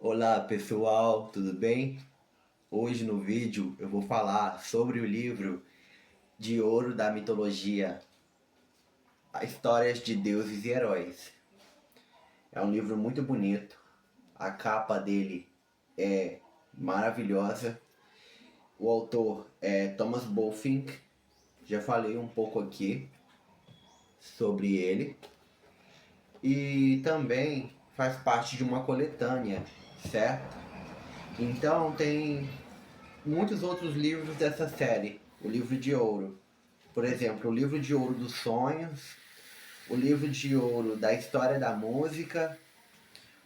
Olá pessoal, tudo bem? Hoje no vídeo eu vou falar sobre o livro de ouro da mitologia, Histórias de Deuses e Heróis. É um livro muito bonito, a capa dele é maravilhosa. O autor é Thomas Boelfink, já falei um pouco aqui sobre ele. E também faz parte de uma coletânea, certo? Então tem muitos outros livros dessa série, o livro de ouro. Por exemplo, o livro de ouro dos sonhos, o livro de ouro da história da música,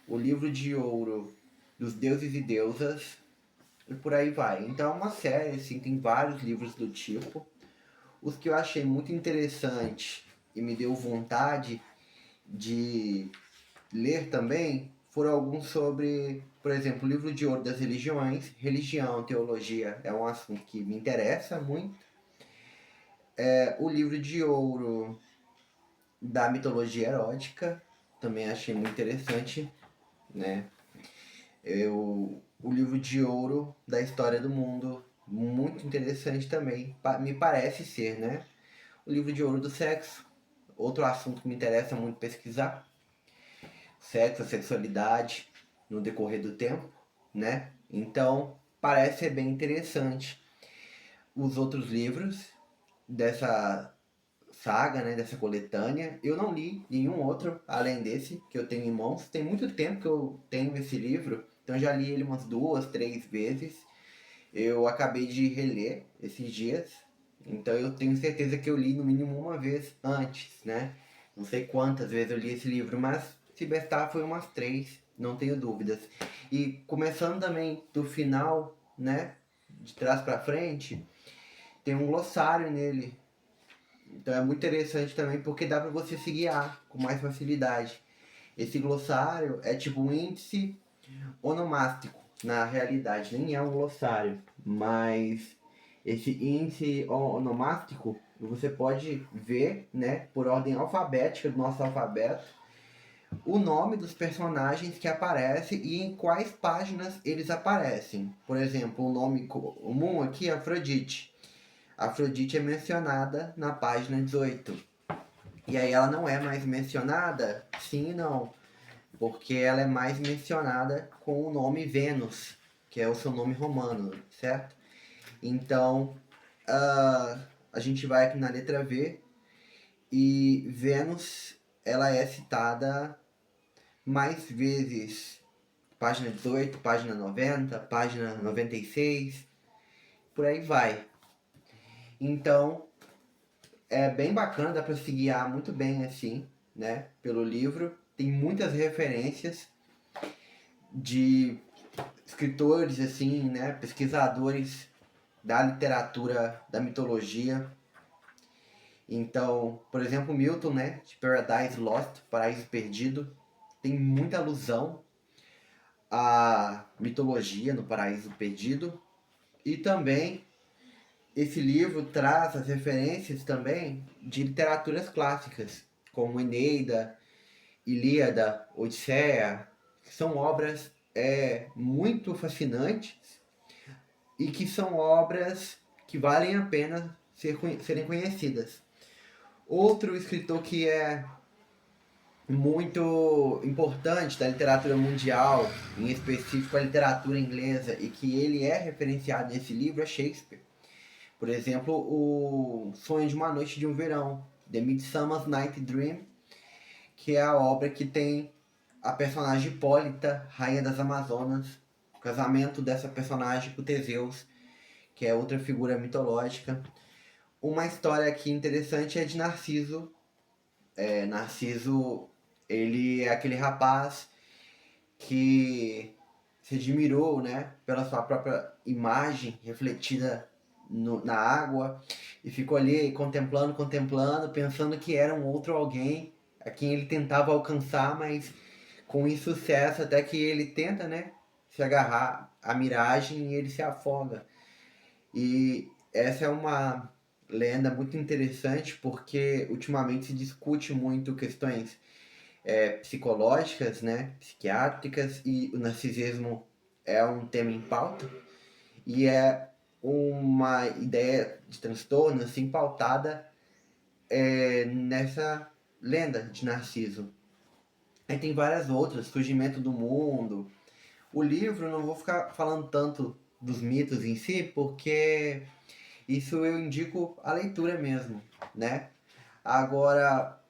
o livro de ouro dos deuses e deusas, e por aí vai. Então é uma série, assim, tem vários livros do tipo. Os que eu achei muito interessante e me deu vontade de ler também foram alguns sobre, por exemplo, o livro de ouro das religiões. Religião, teologia é um assunto que me interessa muito. O livro de ouro da mitologia erótica, também achei muito interessante, né? O livro de ouro da história do mundo, muito interessante também, me parece ser, né? O livro de ouro do sexo, outro assunto que me interessa muito pesquisar, sexo, sexualidade no decorrer do tempo, né? Então, parece ser bem interessante. Os outros livros dessa saga, né, dessa coletânea. Eu não li nenhum outro além desse que eu tenho em mãos. Tem muito tempo que eu tenho esse livro, então eu já li ele umas duas, três vezes. Eu acabei de reler esses dias, então eu tenho certeza que eu li no mínimo uma vez antes, né? Não sei quantas vezes eu li esse livro, mas se bestar foi umas três, não tenho dúvidas. E começando também do final, né, de trás para frente, tem um glossário nele. Então é muito interessante também porque dá para você se guiar com mais facilidade. Esse glossário é tipo um índice onomástico, na realidade, nem é um glossário, mas esse índice onomástico você pode ver, né, por ordem alfabética do nosso alfabeto, o nome dos personagens que aparecem e em quais páginas eles aparecem. Por exemplo, o nome comum aqui é Afrodite. Afrodite é mencionada na página 18. E aí ela não é mais mencionada? Sim e não. Porque ela é mais mencionada com o nome Vênus, que é o seu nome romano, certo? Então, a gente vai aqui na letra V e Vênus, ela é citada mais vezes. Página 18, página 90, página 96, por aí vai. Então, é bem bacana, dá para se guiar muito bem assim, né, pelo livro. Tem muitas referências de escritores assim, né, pesquisadores da literatura, da mitologia. Então, por exemplo, Milton, né, de Paradise Lost, Paraíso Perdido, tem muita alusão à mitologia no Paraíso Perdido. E também esse livro traz as referências também de literaturas clássicas, como Eneida, Ilíada, Odisseia, que são obras muito fascinantes e que são obras que valem a pena serem conhecidas. Outro escritor que é muito importante da literatura mundial, em específico a literatura inglesa, e que ele é referenciado nesse livro é Shakespeare. Por exemplo, o Sonho de uma Noite de um Verão, The Midsummer Night Dream, que é a obra que tem a personagem Hipólita, rainha das Amazonas, o casamento dessa personagem com Teseus, que é outra figura mitológica. Uma história aqui interessante é de Narciso. Narciso, ele é aquele rapaz que se admirou, né, pela sua própria imagem refletida na água e ficou ali contemplando, contemplando, pensando que era um outro alguém a quem ele tentava alcançar, mas com insucesso, até que ele tenta, né, se agarrar à miragem e ele se afoga. E essa é uma lenda muito interessante porque ultimamente se discute muito questões psicológicas, né, psiquiátricas, e o narcisismo é um tema em pauta, e é uma ideia de transtorno assim pautada nessa lenda de Narciso. Aí tem várias outras, Surgimento do Mundo. O livro, não vou ficar falando tanto dos mitos em si, porque isso eu indico a leitura mesmo, né? Agora,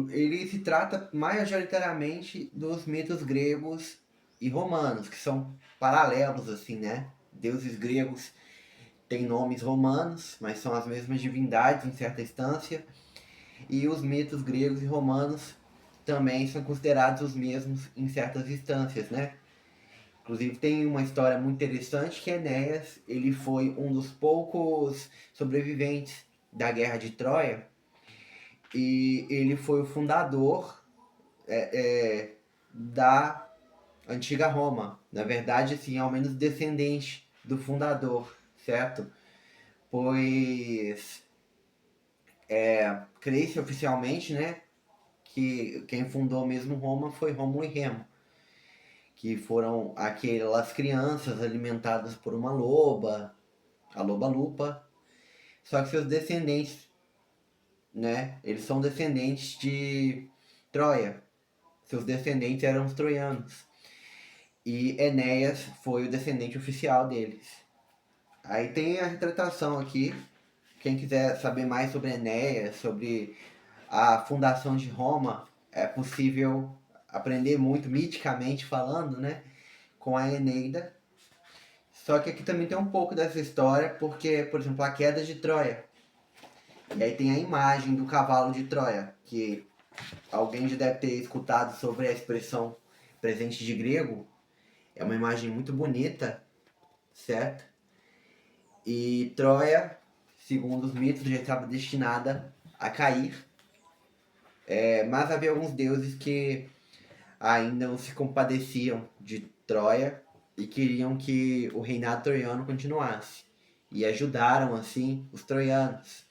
ele se trata majoritariamente dos mitos gregos e romanos, que são paralelos, assim, né? Deuses gregos têm nomes romanos, mas são as mesmas divindades em certa instância, e os mitos gregos e romanos também são considerados os mesmos em certas instâncias, né? Inclusive tem uma história muito interessante que Enéas, ele foi um dos poucos sobreviventes da Guerra de Troia, e ele foi o fundador da antiga Roma. Na verdade, assim, ao menos descendente do fundador, certo? Pois crê-se oficialmente, né, que quem fundou mesmo Roma foi Rômulo e Remo, que foram aquelas crianças alimentadas por uma loba, a loba lupa, só que seus descendentes, né, eles são descendentes de Troia, seus descendentes eram os troianos, e Enéas foi o descendente oficial deles. Aí tem a retratação aqui, quem quiser saber mais sobre Enéas, sobre a fundação de Roma, é possível aprender muito, miticamente falando, né, com a Eneida. Só que aqui também tem um pouco dessa história, porque, por exemplo, a queda de Troia. E aí tem a imagem do cavalo de Troia, que alguém já deve ter escutado sobre a expressão presente de grego. É uma imagem muito bonita, certo? E Troia, segundo os mitos, já estava destinada a cair. Mas havia alguns deuses que ainda não se compadeciam de Troia e queriam que o reinado troiano continuasse. E ajudaram, assim, os troianos,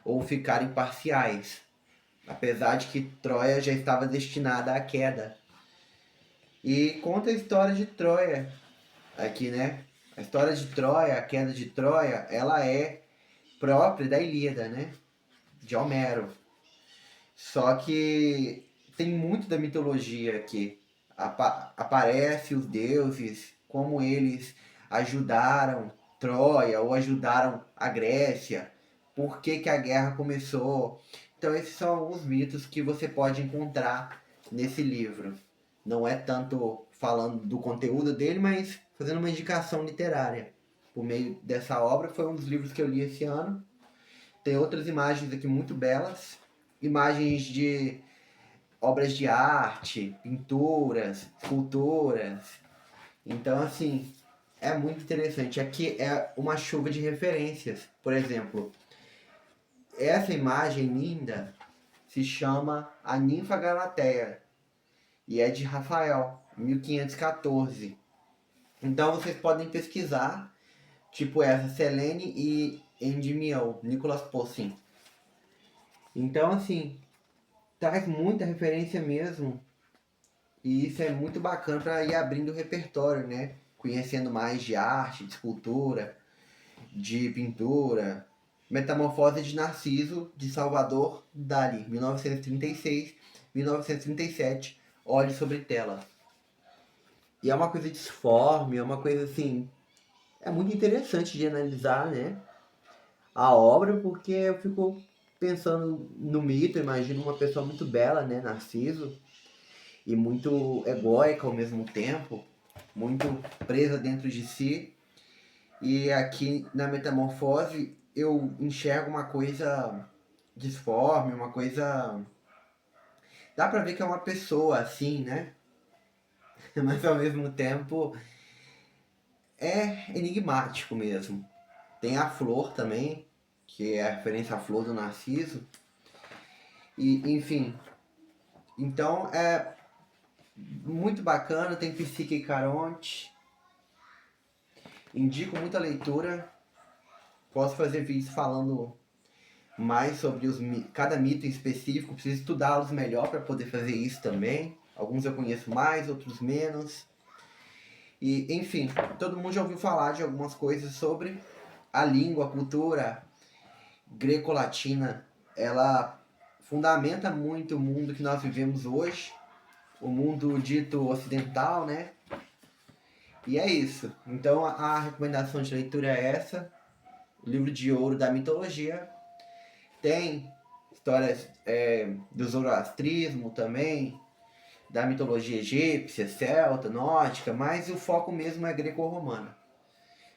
ou ficaram imparciais, apesar de que Troia já estava destinada à queda. E conta a história de Troia aqui, né? A história de Troia, a queda de Troia, ela é própria da Ilíada, né? De Homero. Só que tem muito da mitologia aqui. Aparece os deuses, como eles ajudaram Troia ou ajudaram a Grécia, por que, que a guerra começou. Então esses são alguns mitos que você pode encontrar nesse livro. Não é tanto falando do conteúdo dele, mas fazendo uma indicação literária. Por meio dessa obra, foi um dos livros que eu li esse ano. Tem outras imagens aqui muito belas, imagens de obras de arte, pinturas, esculturas. Então, assim, é muito interessante. Aqui é uma chuva de referências. Por exemplo, essa imagem linda se chama A Ninfa Galateia e é de Rafael, 1514. Então vocês podem pesquisar, tipo essa, Selene e Endymion, Nicolas Poussin. Então, assim, traz muita referência mesmo. E isso é muito bacana para ir abrindo o repertório, né? Conhecendo mais de arte, de escultura, de pintura. Metamorfose de Narciso, de Salvador Dali, 1936, 1937, Olhe sobre tela. E é uma coisa disforme, é uma coisa assim. É muito interessante de analisar, né? A obra, porque eu fico pensando no mito, imagino uma pessoa muito bela, né? Narciso, e muito egóica ao mesmo tempo, muito presa dentro de si. E aqui na Metamorfose eu enxergo uma coisa disforme, uma coisa. Dá pra ver que é uma pessoa assim, né? Mas ao mesmo tempo é enigmático mesmo. Tem a flor também, que é a referência à flor do Narciso. E, enfim, então é muito bacana, tem Psique e Caronte. Indico muita leitura. Posso fazer vídeos falando mais sobre cada mito em específico, preciso estudá-los melhor para poder fazer isso também. Alguns eu conheço mais, outros menos. E, enfim, todo mundo já ouviu falar de algumas coisas sobre a língua, a cultura greco-latina. Ela fundamenta muito o mundo que nós vivemos hoje, o mundo dito ocidental, né? E é isso. Então a recomendação de leitura é essa, o livro de ouro da mitologia. Tem histórias do zoroastrismo também, da mitologia egípcia, celta, nórdica, mas o foco mesmo é greco-romana.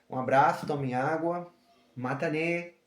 Um abraço, tomem água, matanê!